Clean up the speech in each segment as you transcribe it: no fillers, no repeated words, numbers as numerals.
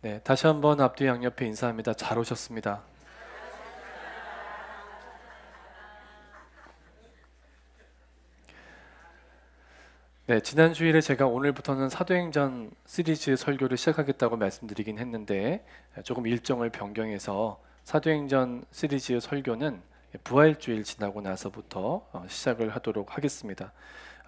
네, 다시 한번 앞뒤 양옆에 인사합니다. 잘 오셨습니다. 네, 지난 주일에 제가 오늘부터는 사도행전 시리즈 설교를 시작하겠다고 말씀드리긴 했는데 조금 일정을 변경해서 사도행전 시리즈 설교는 부활주일 지나고 나서부터 시작을 하도록 하겠습니다.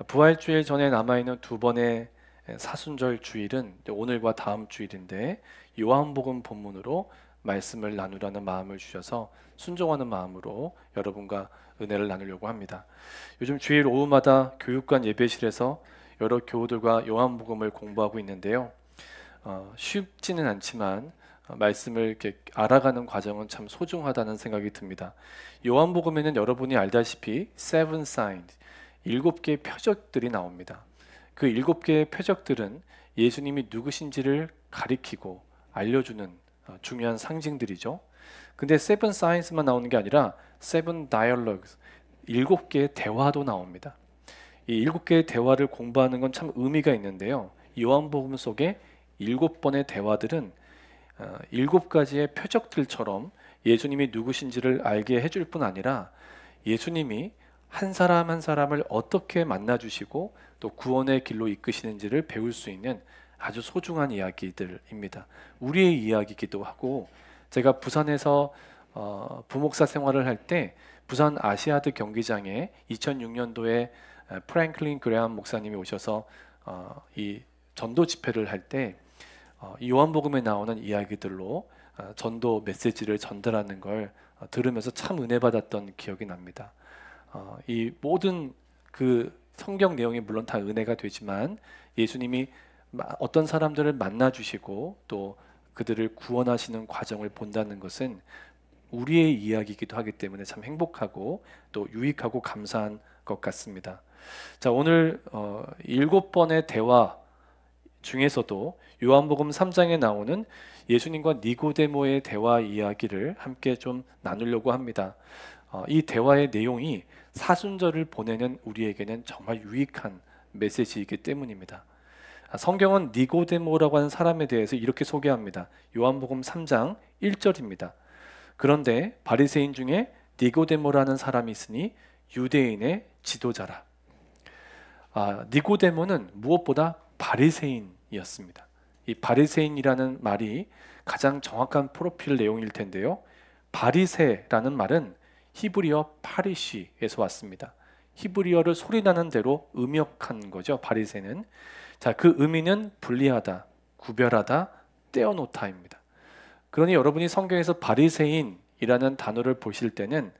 부활주일 전에 남아있는 두 번의 사순절 주일은 오늘과 다음 주일인데 요한복음 본문으로 말씀을 나누라는 마음을 주셔서 순종하는 마음으로 여러분과 은혜를 나누려고 합니다. 요즘 주일 오후마다 교육관 예배실에서 여러 교우들과 요한복음을 공부하고 있는데요. 쉽지는 않지만 말씀을 이렇게 알아가는 과정은 참 소중하다는 생각이 듭니다. 요한복음에는 여러분이 알다시피 seven signs, 7개의 표적들이 나옵니다. 그 7개의 표적들은 예수님이 누구신지를 가리키고 알려주는 중요한 상징들이죠. 근데 seven signs만 나오는 게 아니라 seven dialogues, 7개의 대화도 나옵니다. 이 7개의 대화를 공부하는 건 참 의미가 있는데요. 요한복음 속에 7번의 대화들은 7가지의 표적들처럼 예수님이 누구신지를 알게 해줄 뿐 아니라 예수님이 한 사람 한 사람을 어떻게 만나주시고 또 구원의 길로 이끄시는지를 배울 수 있는 아주 소중한 이야기들입니다. 우리의 이야기이기도 하고, 제가 부산에서 부목사 생활을 할 때 부산 아시아드 경기장에 2006년도에 프랭클린 그레함 목사님이 오셔서 이 전도 집회를 할 때 요한복음에 나오는 이야기들로 전도 메시지를 전달하는 걸 들으면서 참 은혜 받았던 기억이 납니다. 이 모든 그 성경 내용이 물론 다 은혜가 되지만 예수님이 어떤 사람들을 만나 주시고 또 그들을 구원하시는 과정을 본다는 것은 우리의 이야기이기도 하기 때문에 참 행복하고 또 유익하고 감사한 것 같습니다. 자, 오늘 7번의 대화 중에서도 요한복음 3장에 나오는 예수님과 니고데모의 대화 이야기를 함께 좀 나누려고 합니다. 이 대화의 내용이 사순절을 보내는 우리에게는 정말 유익한 메시지이기 때문입니다. 성경은 니고데모라고 하는 사람에 대해서 이렇게 소개합니다. 요한복음 3장 1절입니다. 그런데 바리새인 중에 니고데모라는 사람이 있으니 유대인의 지도자라. 니고데모는 무엇보다 바리새인이었습니다. 이 바리새인이라는 말이 가장 정확한 프로필 내용일 텐데요. 바리새라는 말은 히브리어 파리시에서 왔습니다. 히브리어를 소리나는 대로 음역한 거죠. 바리새는. 자, 그 의미는 분리하다, 구별하다, 떼어놓다입니다. 그러니 여러분이 성경에서 바리새인이라는 단어를 보실 때는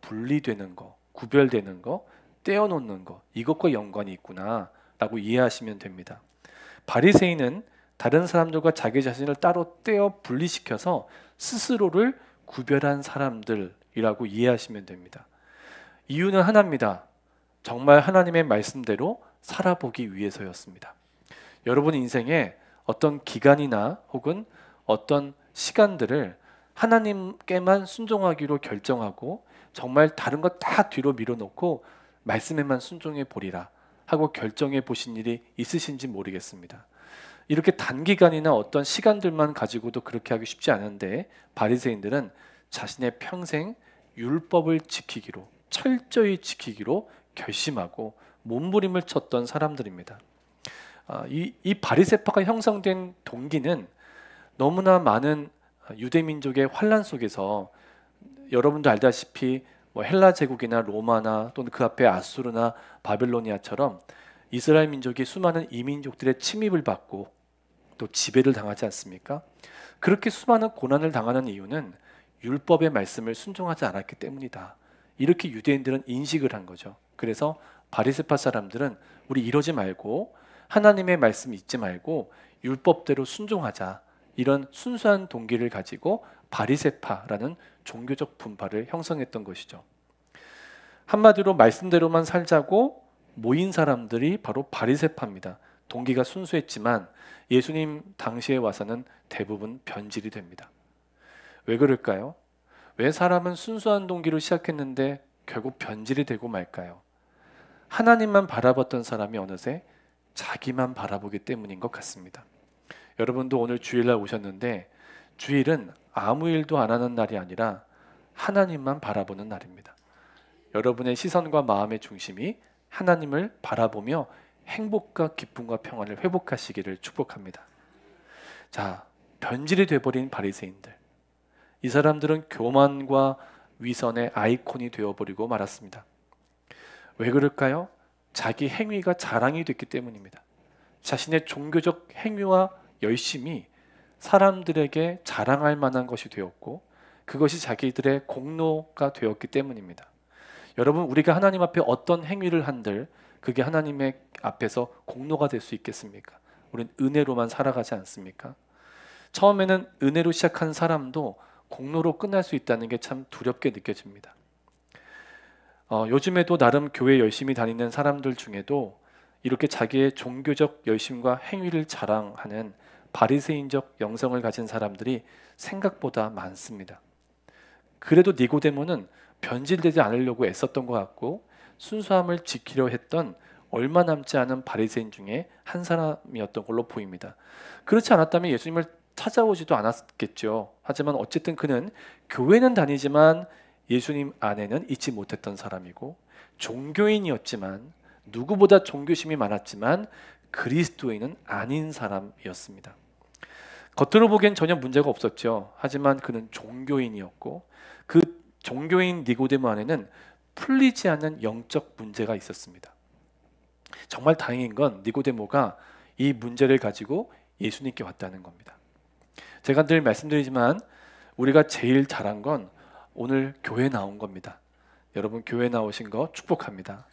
분리되는 거, 구별되는 거, 떼어놓는 거, 이것과 연관이 있구나 라고 이해하시면 됩니다. 바리새인은 다른 사람들과 자기 자신을 따로 떼어 분리시켜서 스스로를 구별한 사람들이라고 이해하시면 됩니다. 이유는 하나입니다. 정말 하나님의 말씀대로 살아보기 위해서였습니다. 여러분 인생에 어떤 기간이나 혹은 어떤 시간들을 하나님께만 순종하기로 결정하고 정말 다른 것 다 뒤로 밀어놓고 말씀에만 순종해 보리라 하고 결정해 보신 일이 있으신지 모르겠습니다. 이렇게 단기간이나 어떤 시간들만 가지고도 그렇게 하기 쉽지 않은데 바리새인들은 자신의 평생 율법을 지키기로, 철저히 지키기로 결심하고 몸부림을 쳤던 사람들입니다. 이 바리새파가 형성된 동기는 너무나 많은 유대민족의 환란 속에서 여러분도 알다시피 헬라 제국이나 로마나 또는 그 앞에 아수르나 바빌로니아처럼 이스라엘 민족이 수많은 이민족들의 침입을 받고 또 지배를 당하지 않습니까? 그렇게 수많은 고난을 당하는 이유는 율법의 말씀을 순종하지 않았기 때문이다. 이렇게 유대인들은 인식을 한 거죠. 그래서 바리새파 사람들은 우리 이러지 말고 하나님의 말씀 잊지 말고 율법대로 순종하자. 이런 순수한 동기를 가지고 바리새파라는 종교적 분파를 형성했던 것이죠. 한마디로 말씀대로만 살자고 모인 사람들이 바로 바리새파입니다. 동기가 순수했지만 예수님 당시에 와서는 대부분 변질이 됩니다. 왜 그럴까요? 왜 사람은 순수한 동기로 시작했는데 결국 변질이 되고 말까요? 하나님만 바라봤던 사람이 어느새 자기만 바라보기 때문인 것 같습니다. 여러분도 오늘 주일날 오셨는데 주일은 아무 일도 안 하는 날이 아니라 하나님만 바라보는 날입니다. 여러분의 시선과 마음의 중심이 하나님을 바라보며 행복과 기쁨과 평안을 회복하시기를 축복합니다. 자, 변질이 돼버린 바리새인들, 이 사람들은 교만과 위선의 아이콘이 되어버리고 말았습니다. 왜 그럴까요? 자기 행위가 자랑이 됐기 때문입니다. 자신의 종교적 행위와 열심이 사람들에게 자랑할 만한 것이 되었고 그것이 자기들의 공로가 되었기 때문입니다. 여러분, 우리가 하나님 앞에 어떤 행위를 한들 그게 하나님의 앞에서 공로가 될 수 있겠습니까? 우리는 은혜로만 살아가지 않습니까? 처음에는 은혜로 시작한 사람도 공로로 끝날 수 있다는 게 참 두렵게 느껴집니다. 요즘에도 나름 교회 열심히 다니는 사람들 중에도 이렇게 자기의 종교적 열심과 행위를 자랑하는 바리새인적 영성을 가진 사람들이 생각보다 많습니다. 그래도 니고데모는 변질되지 않으려고 애썼던 것 같고 순수함을 지키려 했던 얼마 남지 않은 바리새인 중에 한 사람이었던 걸로 보입니다. 그렇지 않았다면 예수님을 찾아오지도 않았겠죠. 하지만 어쨌든 그는 교회는 다니지만 예수님 안에는 있지 못했던 사람이고 종교인이었지만 누구보다 종교심이 많았지만 그리스도인은 아닌 사람이었습니다. 겉으로 보기엔 전혀 문제가 없었죠. 하지만 그는 종교인이었고 그 종교인 니고데모 안에는 풀리지 않는 영적 문제가 있었습니다. 정말 다행인 건 니고데모가 이 문제를 가지고 예수님께 왔다는 겁니다. 제가 늘 말씀드리지만 우리가 제일 잘한 건 오늘 교회 나온 겁니다. 여러분 교회 나오신 거 축복합니다.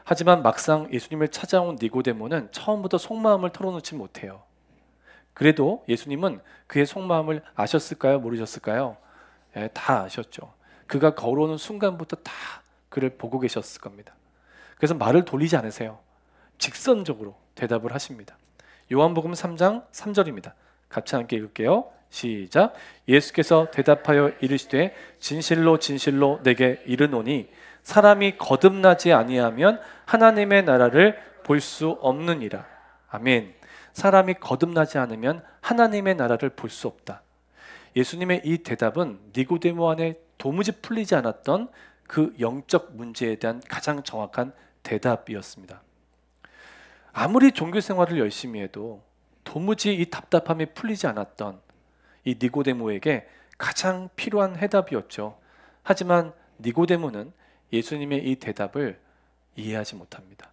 하지만 막상 예수님을 찾아온 니고데모는 처음부터 속마음을 털어놓지 못해요. 그래도 예수님은 그의 속마음을 아셨을까요? 모르셨을까요? 다 아셨죠. 그가 걸어오는 순간부터 다 그를 보고 계셨을 겁니다. 그래서 말을 돌리지 않으세요. 직선적으로 대답을 하십니다. 요한복음 3장 3절입니다. 같이 함께 읽을게요. 시작. 예수께서 대답하여 이르시되 진실로 진실로 내게 이르노니 사람이 거듭나지 아니하면 하나님의 나라를 볼 수 없느니라. 아멘. 사람이 거듭나지 않으면 하나님의 나라를 볼 수 없다. 예수님의 이 대답은 니고데모 안에 도무지 풀리지 않았던 그 영적 문제에 대한 가장 정확한 대답이었습니다. 아무리 종교 생활을 열심히 해도 도무지 이 답답함이 풀리지 않았던 이 니고데모에게 가장 필요한 해답이었죠. 하지만 니고데모는 예수님의 이 대답을 이해하지 못합니다.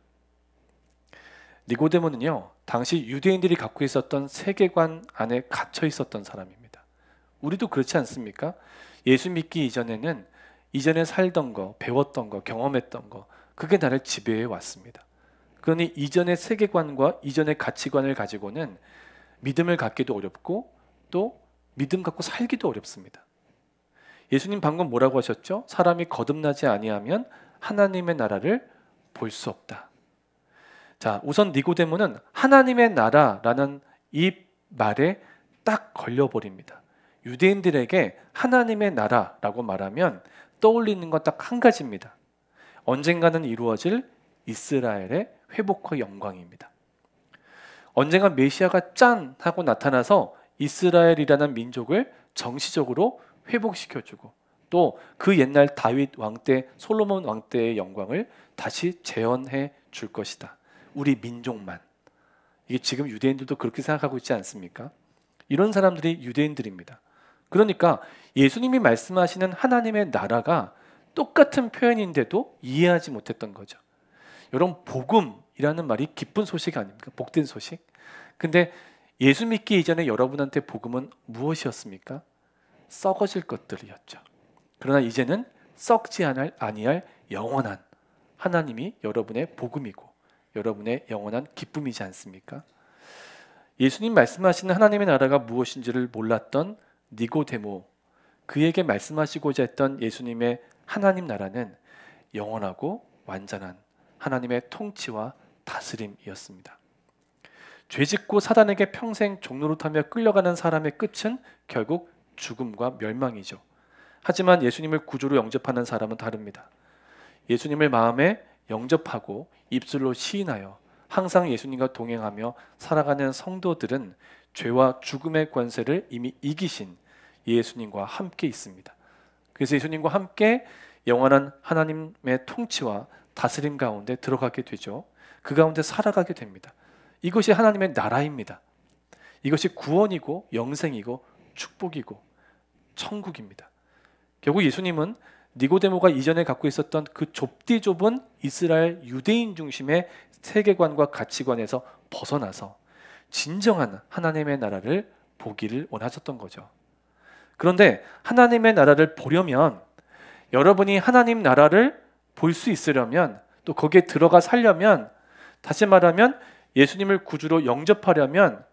니고데모는요, 당시 유대인들이 갖고 있었던 세계관 안에 갇혀 있었던 사람입니다. 우리도 그렇지 않습니까? 예수 믿기 이전에는 이전에 살던 거, 배웠던 거, 경험했던 거, 그게 나를 지배해 왔습니다. 그러니 이전의 세계관과 이전의 가치관을 가지고는 믿음을 갖기도 어렵고 또 믿음 갖고 살기도 어렵습니다. 예수님 방금 뭐라고 하셨죠? 사람이 거듭나지 아니하면 하나님의 나라를 볼 수 없다. 자, 우선 니고데모는 하나님의 나라라는 이 말에 딱 걸려버립니다. 유대인들에게 하나님의 나라라고 말하면 떠올리는 건 딱 한 가지입니다. 언젠가는 이루어질 이스라엘의 회복과 영광입니다. 언젠가 메시아가 짠 하고 나타나서 이스라엘이라는 민족을 정치적으로 회복시켜주고 또 그 옛날 다윗 왕 때, 솔로몬 왕 때의 영광을 다시 재현해 줄 것이다. 우리 민족만. 이게 지금 유대인들도 그렇게 생각하고 있지 않습니까? 이런 사람들이 유대인들입니다. 그러니까 예수님이 말씀하시는 하나님의 나라가 똑같은 표현인데도 이해하지 못했던 거죠. 여러분, 복음이라는 말이 기쁜 소식 아닙니까? 복된 소식. 근데 예수 믿기 이전에 여러분한테 복음은 무엇이었습니까? 썩어질 것들이었죠. 그러나 이제는 썩지 아니할 영원한 하나님이 여러분의 복음이고 여러분의 영원한 기쁨이지 않습니까? 예수님 말씀하시는 하나님의 나라가 무엇인지를 몰랐던 니고데모, 그에게 말씀하시고자 했던 예수님의 하나님 나라는 영원하고 완전한 하나님의 통치와 다스림이었습니다. 죄짓고 사단에게 평생 종노릇하며 끌려가는 사람의 끝은 결국 죽음과 멸망이죠. 하지만 예수님을 구주로 영접하는 사람은 다릅니다. 예수님을 마음에 영접하고 입술로 시인하여 항상 예수님과 동행하며 살아가는 성도들은 죄와 죽음의 권세를 이미 이기신 예수님과 함께 있습니다. 그래서 예수님과 함께 영원한 하나님의 통치와 다스림 가운데 들어가게 되죠. 그 가운데 살아가게 됩니다. 이것이 하나님의 나라입니다. 이것이 구원이고 영생이고 축복이고 천국입니다. 결국 예수님은 니고데모가 이전에 갖고 있었던 그 좁디 좁은 이스라엘 유대인 중심의 세계관과 가치관에서 벗어나서 진정한 하나님의 나라를 보기를 원하셨던 거죠. 그런데 하나님의 나라를 보려면, 여러분이 하나님 나라를 볼 수 있으려면, 또 거기에 들어가 살려면, 다시 말하면 예수님을 구주로 영접하려면,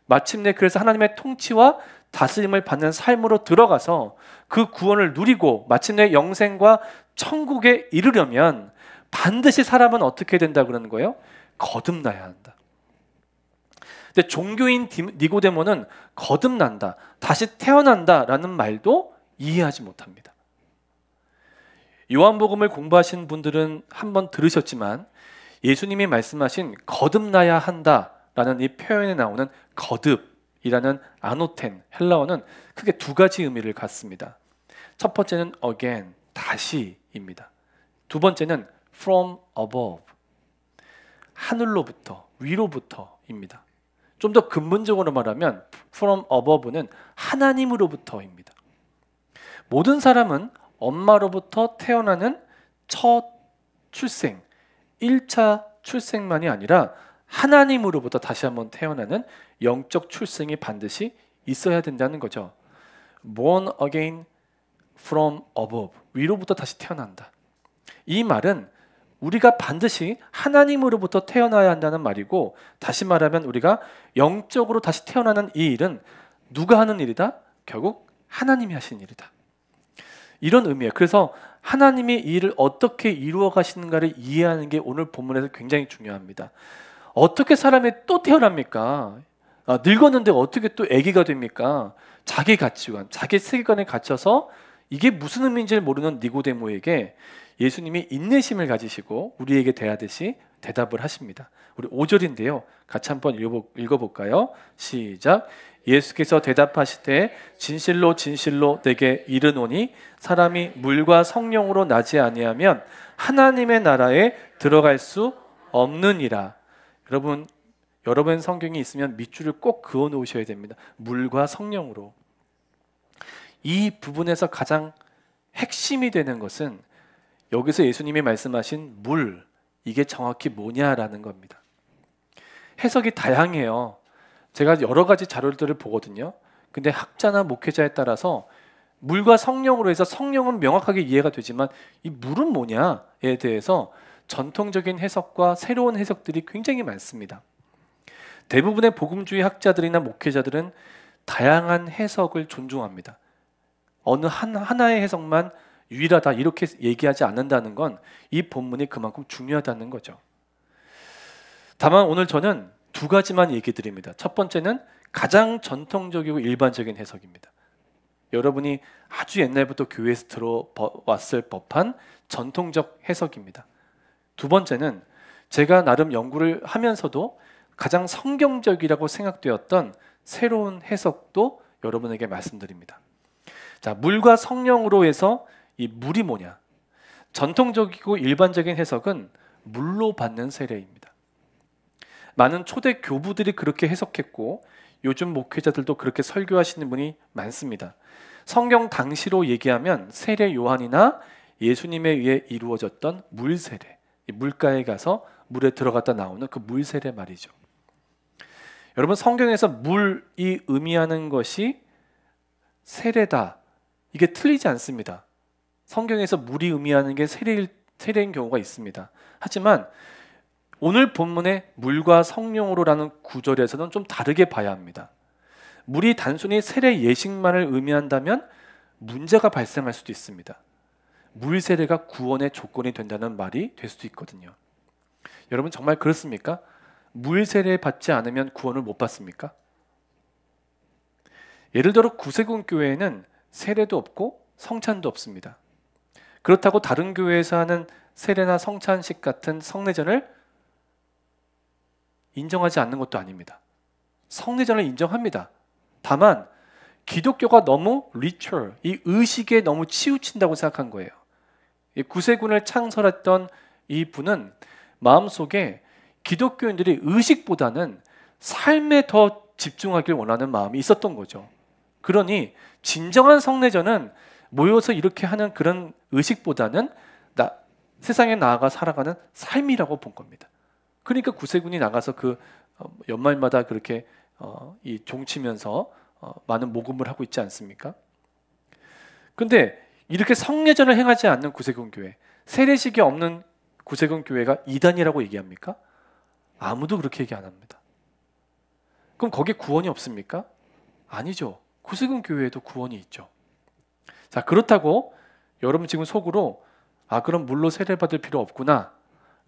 마침내 그래서 하나님의 통치와 다스림을 받는 삶으로 들어가서 그 구원을 누리고 마침내 영생과 천국에 이르려면 반드시 사람은 어떻게 된다 그러는 거예요? 거듭나야 한다. 근데 종교인 니고데모는 거듭난다, 다시 태어난다라는 말도 이해하지 못합니다. 요한복음을 공부하신 분들은 한번 들으셨지만 예수님이 말씀하신 거듭나야 한다라는 이 표현에 나오는 거듭이라는 아노텐 헬라어는 크게 두 가지 의미를 갖습니다. 첫 번째는 again, 다시입니다. 두 번째는 from above, 하늘로부터, 위로부터입니다. 좀 더 근본적으로 말하면 from above는 하나님으로부터입니다. 모든 사람은 엄마로부터 태어나는 첫 출생, 1차 출생만이 아니라 하나님으로부터 다시 한번 태어나는 영적 출생이 반드시 있어야 된다는 거죠. Born again from above, 위로부터 다시 태어난다. 이 말은 우리가 반드시 하나님으로부터 태어나야 한다는 말이고, 다시 말하면 우리가 영적으로 다시 태어나는 이 일은 누가 하는 일이다? 결국 하나님이 하신 일이다. 이런 의미예요. 그래서 하나님이 이 일을 어떻게 이루어 가시는가를 이해하는 게 오늘 본문에서 굉장히 중요합니다. 어떻게 사람이 또 태어납니까? 늙었는데 어떻게 또 아기가 됩니까? 자기 가치관, 자기 세계관에 갇혀서 이게 무슨 의미인지 모르는 니고데모에게 예수님이 인내심을 가지시고 우리에게 대하듯이 대답을 하십니다. 우리 5절인데요. 같이 한번 읽어볼까요? 시작. 예수께서 대답하시되 진실로 진실로 내게 이르노니 사람이 물과 성령으로 나지 아니하면 하나님의 나라에 들어갈 수 없느니라. 여러분 성경이 있으면 밑줄을 꼭 그어 놓으셔야 됩니다. 물과 성령으로. 이 부분에서 가장 핵심이 되는 것은 여기서 예수님이 말씀하신 물, 이게 정확히 뭐냐라는 겁니다. 해석이 다양해요. 제가 여러 가지 자료들을 보거든요. 근데 학자나 목회자에 따라서 물과 성령으로 해서 성령은 명확하게 이해가 되지만 이 물은 뭐냐에 대해서 전통적인 해석과 새로운 해석들이 굉장히 많습니다. 대부분의 복음주의 학자들이나 목회자들은 다양한 해석을 존중합니다. 어느 하나의 해석만 유일하다 이렇게 얘기하지 않는다는 건 이 본문이 그만큼 중요하다는 거죠. 다만 오늘 저는 두 가지만 얘기 드립니다. 첫 번째는 가장 전통적이고 일반적인 해석입니다. 여러분이 아주 옛날부터 교회에서 들어왔을 법한 전통적 해석입니다. 두 번째는 제가 나름 연구를 하면서도 가장 성경적이라고 생각되었던 새로운 해석도 여러분에게 말씀드립니다. 자, 물과 성령으로 해서 이 물이 뭐냐? 전통적이고 일반적인 해석은 물로 받는 세례입니다. 많은 초대 교부들이 그렇게 해석했고 요즘 목회자들도 그렇게 설교하시는 분이 많습니다. 성경 당시로 얘기하면 세례 요한이나 예수님에 의해 이루어졌던 물 세례, 물가에 가서 물에 들어갔다 나오는 그 물 세례 말이죠. 여러분 성경에서 물이 의미하는 것이 세례다, 이게 틀리지 않습니다. 성경에서 물이 의미하는 게 세례인 경우가 있습니다. 하지만 오늘 본문의 물과 성령으로라는 구절에서는 좀 다르게 봐야 합니다. 물이 단순히 세례 예식만을 의미한다면 문제가 발생할 수도 있습니다. 물 세례가 구원의 조건이 된다는 말이 될 수도 있거든요. 여러분 정말 그렇습니까? 물 세례 받지 않으면 구원을 못 받습니까? 예를 들어 구세군 교회에는 세례도 없고 성찬도 없습니다. 그렇다고 다른 교회에서 하는 세례나 성찬식 같은 성례전을 인정하지 않는 것도 아닙니다. 성례전을 인정합니다. 다만 기독교가 너무 리추얼, 이 의식에 너무 치우친다고 생각한 거예요. 이 구세군을 창설했던 이 분은 마음속에 기독교인들이 의식보다는 삶에 더 집중하길 원하는 마음이 있었던 거죠. 그러니 진정한 성례전은 모여서 이렇게 하는 그런 의식보다는 세상에 나아가 살아가는 삶이라고 본 겁니다. 그러니까 구세군이 나가서 그 연말마다 그렇게 이 종치면서 많은 모금을 하고 있지 않습니까? 근데 이렇게 성례전을 행하지 않는 구세군 교회, 세례식이 없는 구세군 교회가 이단이라고 얘기합니까? 아무도 그렇게 얘기 안 합니다. 그럼 거기에 구원이 없습니까? 아니죠. 구세군 교회에도 구원이 있죠. 자, 그렇다고 여러분 지금 속으로 그럼 물로 세례받을 필요 없구나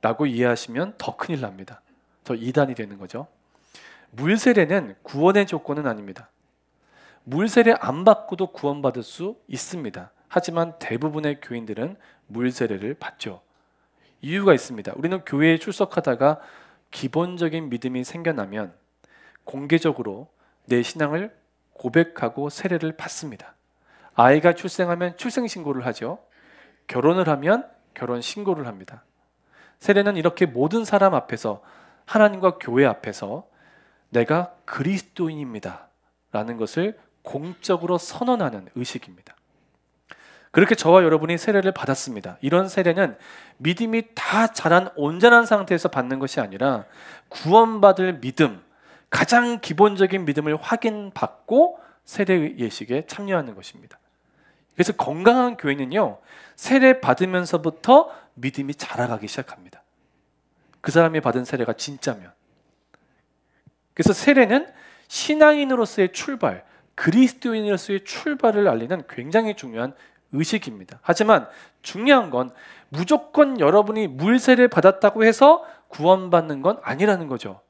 라고 이해하시면 더 큰일 납니다. 더 이단이 되는 거죠. 물 세례는 구원의 조건은 아닙니다. 물 세례 안 받고도 구원받을 수 있습니다. 하지만 대부분의 교인들은 물 세례를 받죠. 이유가 있습니다. 우리는 교회에 출석하다가 기본적인 믿음이 생겨나면 공개적으로 내 신앙을 고백하고 세례를 받습니다. 아이가 출생하면 출생신고를 하죠. 결혼을 하면 결혼신고를 합니다. 세례는 이렇게 모든 사람 앞에서, 하나님과 교회 앞에서 내가 그리스도인입니다 라는 것을 공적으로 선언하는 의식입니다. 그렇게 저와 여러분이 세례를 받았습니다. 이런 세례는 믿음이 다 자란 온전한 상태에서 받는 것이 아니라 구원받을 믿음, 가장 기본적인 믿음을 확인받고 세례 예식에 참여하는 것입니다. 그래서 건강한 교회는요, 세례 받으면서부터 믿음이 자라가기 시작합니다. 그 사람이 받은 세례가 진짜면. 그래서 세례는 신앙인으로서의 출발, 그리스도인으로서의 출발을 알리는 굉장히 중요한 의식입니다. 하지만 중요한 건 무조건 여러분이 물 세례 받았다고 해서 구원받는 건 아니라는 거죠.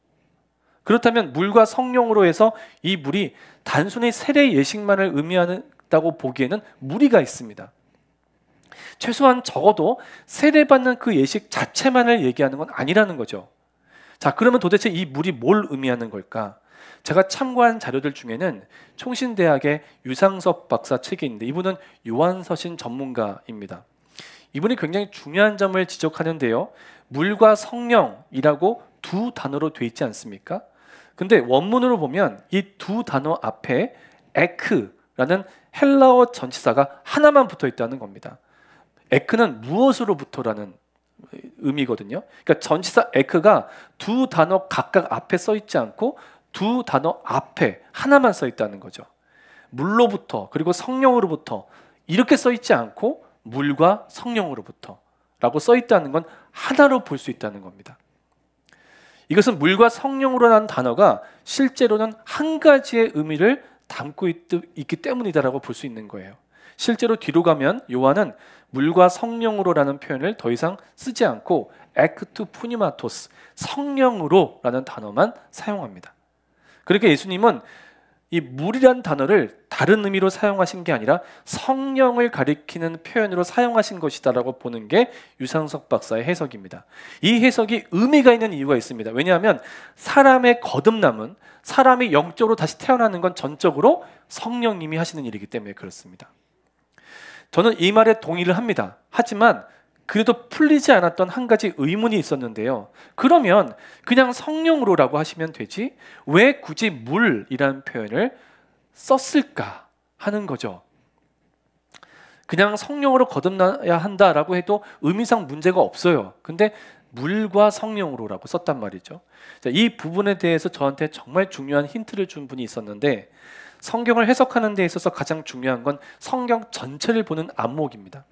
그렇다면 물과 성령으로 해서 이 물이 단순히 세례 예식만을 의미한다고 보기에는 무리가 있습니다. 최소한 적어도 세례받는 그 예식 자체만을 얘기하는 건 아니라는 거죠. 자, 그러면 도대체 이 물이 뭘 의미하는 걸까? 제가 참고한 자료들 중에는 총신대학의 유상섭 박사 책이 있는데, 이분은 요한서신 전문가입니다. 이분이 굉장히 중요한 점을 지적하는데요, 물과 성령이라고 두 단어로 돼 있지 않습니까? 근데 원문으로 보면 이 두 단어 앞에 에크라는 헬라어 전치사가 하나만 붙어 있다는 겁니다. 에크는 무엇으로부터라는 의미거든요. 그러니까 전치사 에크가 두 단어 각각 앞에 써 있지 않고 두 단어 앞에 하나만 써 있다는 거죠. 물로부터, 그리고 성령으로부터 이렇게 써 있지 않고 물과 성령으로부터 라고 써 있다는 건 하나로 볼 수 있다는 겁니다. 이것은 물과 성령으로라는 단어가 실제로는 한 가지의 의미를 담고 있기 때문이다라고 볼 수 있는 거예요. 실제로 뒤로 가면 요한은 물과 성령으로라는 표현을 더 이상 쓰지 않고 액투 푸니마토스, 성령으로라는 단어만 사용합니다. 그러니까 예수님은 이 물이란 단어를 다른 의미로 사용하신 게 아니라 성령을 가리키는 표현으로 사용하신 것이다라고 보는 게 유상석 박사의 해석입니다. 이 해석이 의미가 있는 이유가 있습니다. 왜냐하면 사람의 거듭남은, 사람이 영적으로 다시 태어나는 건 전적으로 성령님이 하시는 일이기 때문에 그렇습니다. 저는 이 말에 동의를 합니다. 하지만 그래도 풀리지 않았던 한 가지 의문이 있었는데요. 그러면 그냥 성령으로라고 하시면 되지 왜 굳이 물이라는 표현을 썼을까 하는 거죠. 그냥 성령으로 거듭나야 한다라고 해도 의미상 문제가 없어요. 근데 물과 성령으로라고 썼단 말이죠. 자, 이 부분에 대해서 저한테 정말 중요한 힌트를 준 분이 있었는데, 성경을 해석하는 데 있어서 가장 중요한 건 성경 전체를 보는 안목입니다.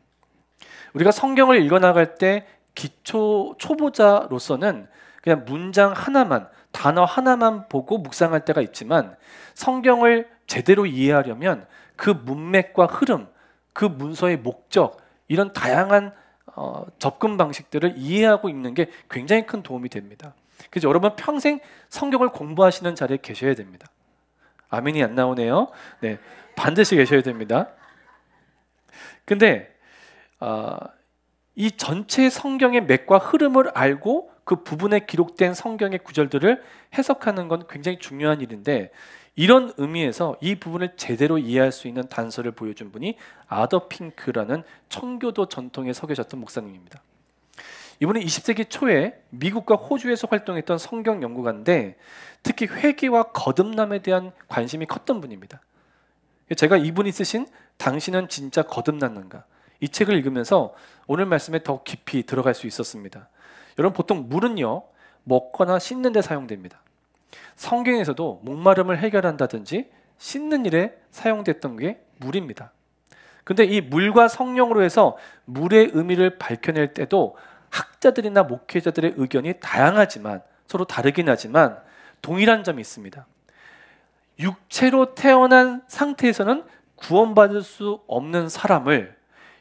우리가 성경을 읽어나갈 때 초보자로서는 그냥 문장 하나만, 단어 하나만 보고 묵상할 때가 있지만, 성경을 제대로 이해하려면 그 문맥과 흐름, 그 문서의 목적, 이런 다양한 접근 방식들을 이해하고 있는 게 굉장히 큰 도움이 됩니다. 그래서 여러분 평생 성경을 공부하시는 자리에 계셔야 됩니다. 아멘이 안 나오네요. 네, 반드시 계셔야 됩니다. 근데 이 전체 성경의 맥과 흐름을 알고 그 부분에 기록된 성경의 구절들을 해석하는 건 굉장히 중요한 일인데, 이런 의미에서 이 부분을 제대로 이해할 수 있는 단서를 보여준 분이 아더 핑크라는 청교도 전통에 서 계셨던 목사님입니다. 이분은 20세기 초에 미국과 호주에서 활동했던 성경 연구가인데 특히 회개와 거듭남에 대한 관심이 컸던 분입니다. 제가 이분이 쓰신 당신은 진짜 거듭났는가, 이 책을 읽으면서 오늘 말씀에 더 깊이 들어갈 수 있었습니다. 여러분, 보통 물은요, 먹거나 씻는 데 사용됩니다. 성경에서도 목마름을 해결한다든지 씻는 일에 사용됐던 게 물입니다. 근데 이 물과 성령으로 해서 물의 의미를 밝혀낼 때도 학자들이나 목회자들의 의견이 다양하지만, 서로 다르긴 하지만 동일한 점이 있습니다. 육체로 태어난 상태에서는 구원받을 수 없는 사람을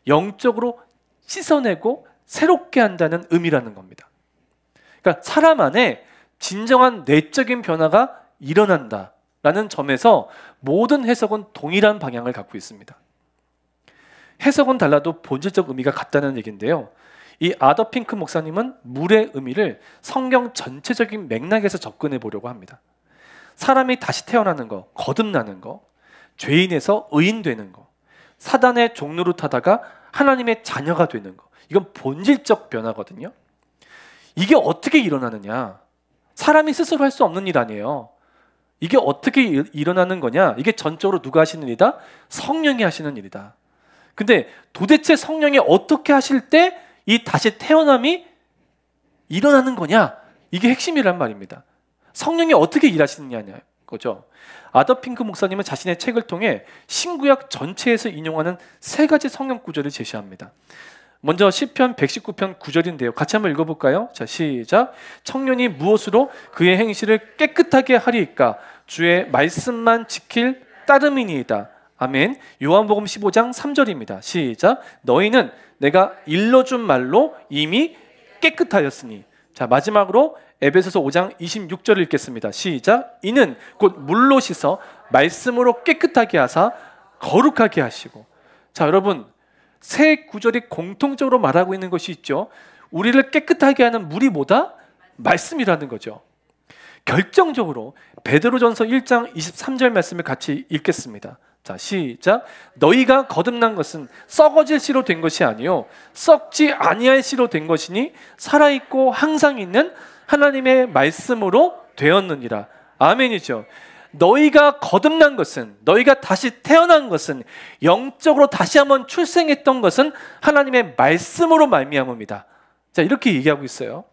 영적으로 씻어내고 새롭게 한다는 의미라는 겁니다. 그러니까 사람 안에 진정한 내적인 변화가 일어난다라는 점에서 모든 해석은 동일한 방향을 갖고 있습니다. 해석은 달라도 본질적 의미가 같다는 얘기인데요. 이 아더 핑크 목사님은 물의 의미를 성경 전체적인 맥락에서 접근해 보려고 합니다. 사람이 다시 태어나는 거, 거듭나는 거, 죄인에서 의인 되는 거, 사단의 종로를 타다가 하나님의 자녀가 되는 거, 이건 본질적 변화거든요. 이게 어떻게 일어나느냐? 사람이 스스로 할 수 없는 일 아니에요. 이게 어떻게 일어나는 거냐? 이게 전적으로 누가 하시는 일이다? 성령이 하시는 일이다. 근데 도대체 성령이 어떻게 하실 때 이 다시 태어남이 일어나는 거냐? 이게 핵심이란 말입니다. 성령이 어떻게 일하시느냐는 거죠. 아더 핑크 목사님은 자신의 책을 통해 신구약 전체에서 인용하는 세 가지 성경 구절을 제시합니다. 먼저 시편 119편 9절인데요. 같이 한번 읽어볼까요? 자, 시작. 청년이 무엇으로 그의 행실을 깨끗하게 하리이까? 주의 말씀만 지킬 따름이니이다. 아멘. 요한복음 15장 3절입니다. 시작. 너희는 내가 일러준 말로 이미 깨끗하였으니. 자, 마지막으로 에베소서 5장 26절을 읽겠습니다. 시작. 이는 곧 물로 씻어 말씀으로 깨끗하게 하사 거룩하게 하시고. 자, 여러분, 세 구절이 공통적으로 말하고 있는 것이 있죠. 우리를 깨끗하게 하는 물이 뭐다? 말씀이라는 거죠. 결정적으로 베드로전서 1장 23절 말씀을 같이 읽겠습니다. 자, 시작. 너희가 거듭난 것은 썩어질 씨로 된 것이 아니요 썩지 아니할 씨로 된 것이니 살아있고 항상 있는 하나님의 말씀으로 되었느니라. 아멘이죠. 너희가 거듭난 것은, 너희가 다시 태어난 것은, 영적으로 다시 한번 출생했던 것은 하나님의 말씀으로 말미암음이다. 자, 이렇게 얘기하고 있어요.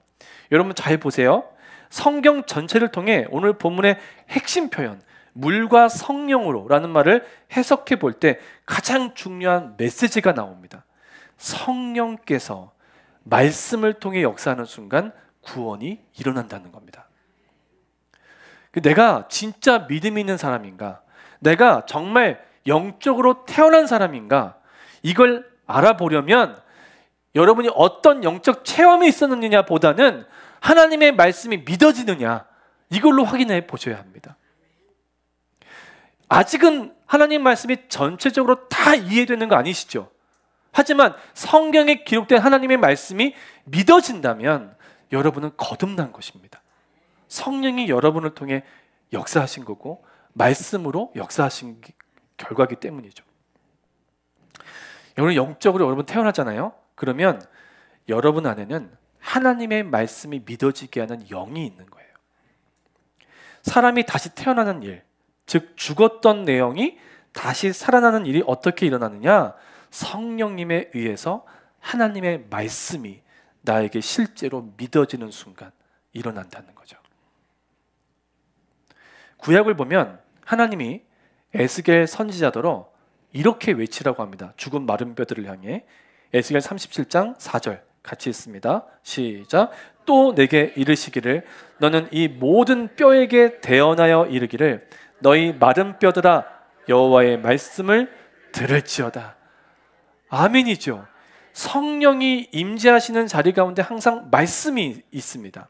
여러분 잘 보세요. 성경 전체를 통해 오늘 본문의 핵심 표현, 물과 성령으로 라는 말을 해석해 볼 때 가장 중요한 메시지가 나옵니다. 성령께서 말씀을 통해 역사하는 순간 구원이 일어난다는 겁니다. 내가 진짜 믿음 있는 사람인가? 내가 정말 영적으로 태어난 사람인가? 이걸 알아보려면 여러분이 어떤 영적 체험이 있었느냐 보다는 하나님의 말씀이 믿어지느냐, 이걸로 확인해 보셔야 합니다. 아직은 하나님 말씀이 전체적으로 다 이해되는 거 아니시죠? 하지만 성경에 기록된 하나님의 말씀이 믿어진다면 여러분은 거듭난 것입니다. 성령이 여러분을 통해 역사하신 거고 말씀으로 역사하신 결과이기 때문이죠. 여러분, 영적으로 여러분 태어나잖아요. 그러면 여러분 안에는 하나님의 말씀이 믿어지게 하는 영이 있는 거예요. 사람이 다시 태어나는 일, 즉 죽었던 내용이 다시 살아나는 일이 어떻게 일어나느냐? 성령님에 의해서 하나님의 말씀이 나에게 실제로 믿어지는 순간 일어난다는 거죠. 구약을 보면 하나님이 에스겔 선지자더러 이렇게 외치라고 합니다. 죽은 마른 뼈들을 향해. 에스겔 37장 4절 같이 읽습니다. 시작. 또 내게 이르시기를 너는 이 모든 뼈에게 대언하여 이르기를 너희 마른 뼈들아 여호와의 말씀을 들을지어다. 아멘이죠. 성령이 임재하시는 자리 가운데 항상 말씀이 있습니다.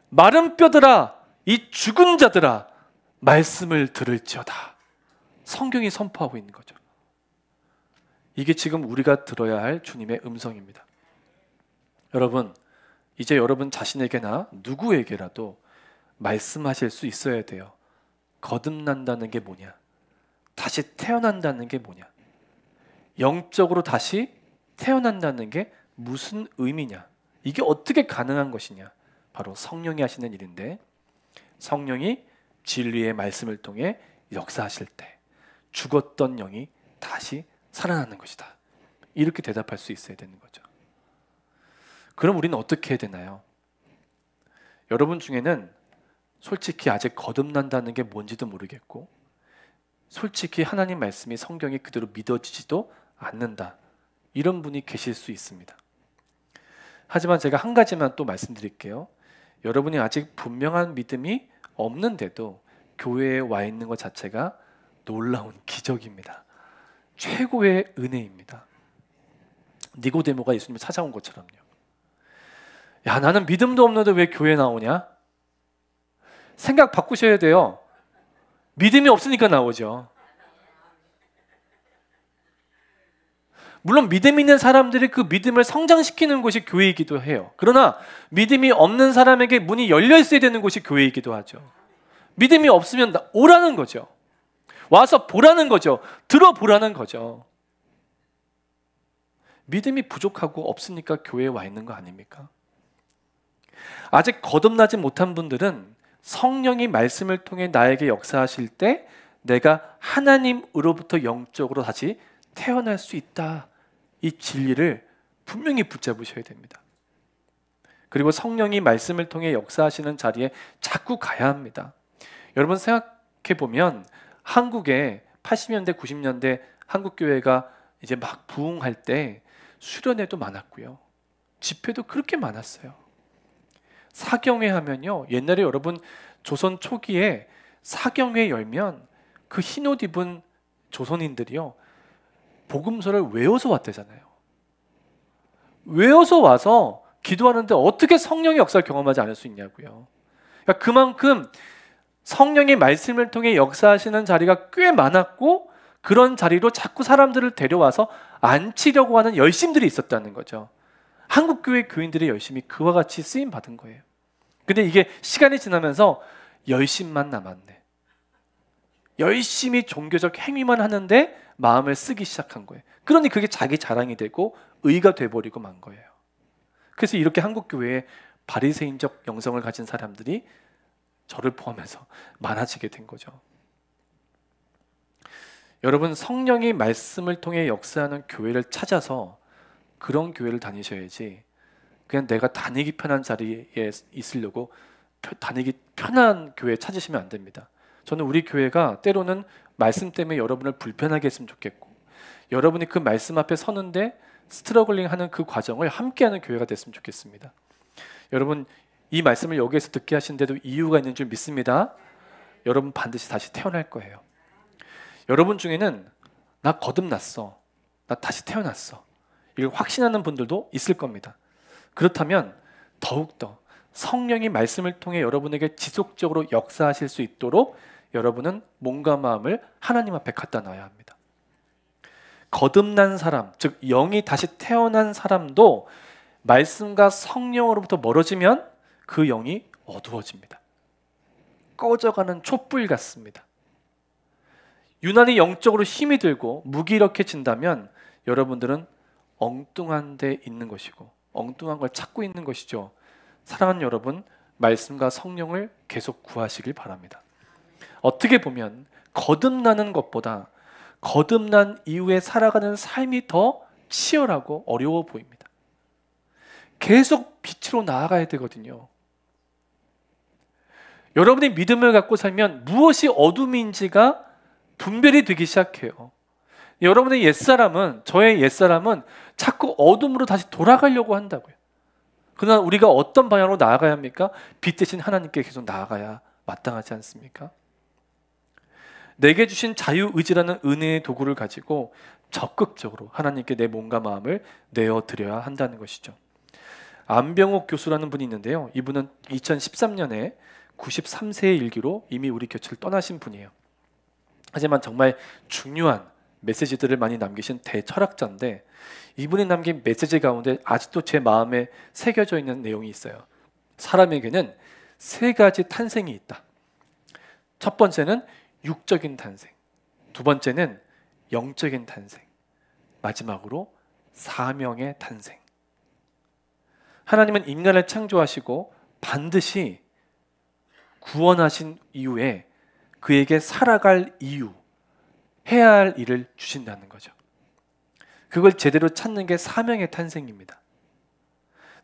마른 뼈들아, 이 죽은 자들아, 말씀을 들을지어다. 성경이 선포하고 있는 거죠. 이게 지금 우리가 들어야 할 주님의 음성입니다. 여러분, 이제 여러분 자신에게나 누구에게라도 말씀하실 수 있어야 돼요. 거듭난다는 게 뭐냐? 다시 태어난다는 게 뭐냐? 영적으로 다시 태어난다는 게 무슨 의미냐? 이게 어떻게 가능한 것이냐? 바로 성령이 하시는 일인데, 성령이 진리의 말씀을 통해 역사하실 때 죽었던 영이 다시 살아나는 것이다. 이렇게 대답할 수 있어야 되는 거죠. 그럼 우리는 어떻게 해야 되나요? 여러분 중에는 솔직히 아직 거듭난다는 게 뭔지도 모르겠고, 솔직히 하나님 말씀이 성경이 그대로 믿어지지도 않는다, 이런 분이 계실 수 있습니다. 하지만 제가 한 가지만 또 말씀드릴게요. 여러분이 아직 분명한 믿음이 없는데도 교회에 와 있는 것 자체가 놀라운 기적입니다. 최고의 은혜입니다. 니고데모가 예수님을 찾아온 것처럼요. 야, 나는 믿음도 없는데 왜 교회에 나오냐? 생각 바꾸셔야 돼요. 믿음이 없으니까 나오죠. 물론 믿음 있는 사람들이 그 믿음을 성장시키는 곳이 교회이기도 해요. 그러나 믿음이 없는 사람에게 문이 열려 있어야 되는 곳이 교회이기도 하죠. 믿음이 없으면 오라는 거죠. 와서 보라는 거죠. 들어보라는 거죠. 믿음이 부족하고 없으니까 교회에 와 있는 거 아닙니까? 아직 거듭나지 못한 분들은 성령이 말씀을 통해 나에게 역사하실 때 내가 하나님으로부터 영적으로 다시 태어날 수 있다, 이 진리를 분명히 붙잡으셔야 됩니다. 그리고 성령이 말씀을 통해 역사하시는 자리에 자꾸 가야 합니다. 여러분 생각해 보면 한국에 80년대 90년대 한국교회가 이제 막 부흥할 때 수련회도 많았고요, 집회도 그렇게 많았어요. 사경회 하면요, 옛날에 여러분 조선 초기에 사경회 열면 그 흰옷 입은 조선인들이요 복음서를 외워서 왔대잖아요. 외워서 와서 기도하는데 어떻게 성령의 역사를 경험하지 않을 수 있냐고요. 그러니까 그만큼 성령의 말씀을 통해 역사하시는 자리가 꽤 많았고, 그런 자리로 자꾸 사람들을 데려와서 앉히려고 하는 열심들이 있었다는 거죠. 한국교회 교인들의 열심이 그와 같이 쓰임 받은 거예요. 근데 이게 시간이 지나면서 열심만 남았네. 열심히 종교적 행위만 하는데 마음을 쓰기 시작한 거예요. 그러니 그게 자기 자랑이 되고 의가 돼버리고 만 거예요. 그래서 이렇게 한국교회에 바리새인적 영성을 가진 사람들이 저를 포함해서 많아지게 된 거죠. 여러분, 성령이 말씀을 통해 역사하는 교회를 찾아서 그런 교회를 다니셔야지, 그냥 내가 다니기 편한 자리에 있으려고 다니기 편한 교회 찾으시면 안 됩니다. 저는 우리 교회가 때로는 말씀 때문에 여러분을 불편하게 했으면 좋겠고, 여러분이 그 말씀 앞에 서는데 스트러글링 하는 그 과정을 함께하는 교회가 됐으면 좋겠습니다. 여러분, 이 말씀을 여기에서 듣게 하신 데도 이유가 있는 줄 믿습니다. 여러분 반드시 다시 태어날 거예요. 여러분 중에는 나 거듭났어, 나 다시 태어났어, 이걸 확신하는 분들도 있을 겁니다. 그렇다면 더욱더 성령이 말씀을 통해 여러분에게 지속적으로 역사하실 수 있도록 여러분은 몸과 마음을 하나님 앞에 갖다 놔야 합니다. 거듭난 사람, 즉 영이 다시 태어난 사람도 말씀과 성령으로부터 멀어지면 그 영이 어두워집니다. 꺼져가는 촛불 같습니다. 유난히 영적으로 힘이 들고 무기력해진다면 여러분들은 엉뚱한 데 있는 것이고 엉뚱한 걸 찾고 있는 것이죠. 사랑하는 여러분, 말씀과 성령을 계속 구하시길 바랍니다. 어떻게 보면 거듭나는 것보다 거듭난 이후에 살아가는 삶이 더 치열하고 어려워 보입니다. 계속 빛으로 나아가야 되거든요. 여러분이 믿음을 갖고 살면 무엇이 어둠인지가 분별이 되기 시작해요. 여러분의 옛사람은, 저의 옛사람은 자꾸 어둠으로 다시 돌아가려고 한다고요. 그러나 우리가 어떤 방향으로 나아가야 합니까? 빛 대신 하나님께 계속 나아가야 마땅하지 않습니까? 내게 주신 자유의지라는 은혜의 도구를 가지고 적극적으로 하나님께 내 몸과 마음을 내어드려야 한다는 것이죠. 안병옥 교수라는 분이 있는데요, 이분은 2013년에 93세의 일기로 이미 우리 곁을 떠나신 분이에요. 하지만 정말 중요한 메시지들을 많이 남기신 대철학자인데 이분이 남긴 메시지 가운데 아직도 제 마음에 새겨져 있는 내용이 있어요. 사람에게는 세 가지 탄생이 있다. 첫 번째는 육적인 탄생, 두 번째는 영적인 탄생, 마지막으로 사명의 탄생. 하나님은 인간을 창조하시고 반드시 구원하신 이후에 그에게 살아갈 이유, 해야 할 일을 주신다는 거죠. 그걸 제대로 찾는 게 사명의 탄생입니다.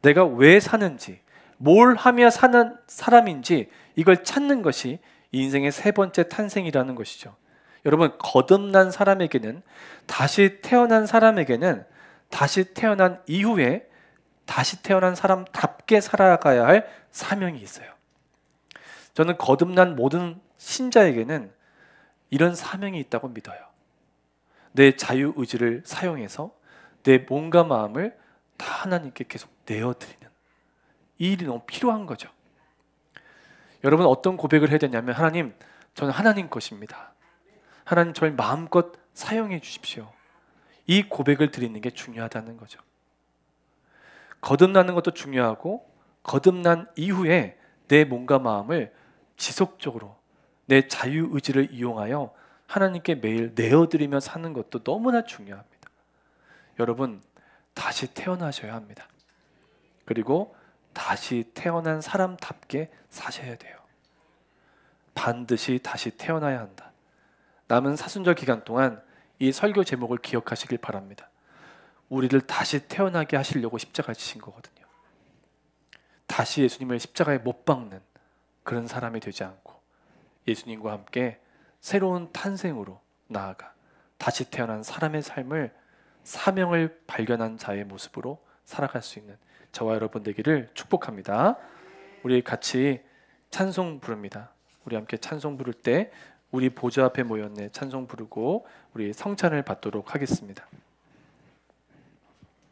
내가 왜 사는지, 뭘 하며 사는 사람인지 이걸 찾는 것이 인생의 세 번째 탄생이라는 것이죠. 여러분, 거듭난 사람에게는, 다시 태어난 사람에게는 다시 태어난 이후에 다시 태어난 사람답게 살아가야 할 사명이 있어요. 저는 거듭난 모든 신자에게는 이런 사명이 있다고 믿어요. 내 자유의지를 사용해서 내 몸과 마음을 다 하나님께 계속 내어드리는 이 일이 너무 필요한 거죠. 여러분, 어떤 고백을 해야 되냐면, 하나님, 저는 하나님 것입니다. 하나님, 저를 마음껏 사용해 주십시오. 이 고백을 드리는 게 중요하다는 거죠. 거듭나는 것도 중요하고, 거듭난 이후에 내 몸과 마음을 지속적으로 내 자유의지를 이용하여 하나님께 매일 내어드리며 사는 것도 너무나 중요합니다. 여러분, 다시 태어나셔야 합니다. 그리고 다시 태어난 사람답게 사셔야 돼요. 반드시 다시 태어나야 한다. 남은 사순절 기간 동안 이 설교 제목을 기억하시길 바랍니다. 우리를 다시 태어나게 하시려고 십자가에 지신 거거든요. 다시 예수님을 십자가에 못 박는 그런 사람이 되지 않고 예수님과 함께 새로운 탄생으로 나아가 다시 태어난 사람의 삶을, 사명을 발견한 자의 모습으로 살아갈 수 있는 저와 여러분 되기를 축복합니다. 우리 같이 찬송 부릅니다. 우리 함께 찬송 부를 때 우리 보좌 앞에 모였네 찬송 부르고 우리 성찬을 받도록 하겠습니다.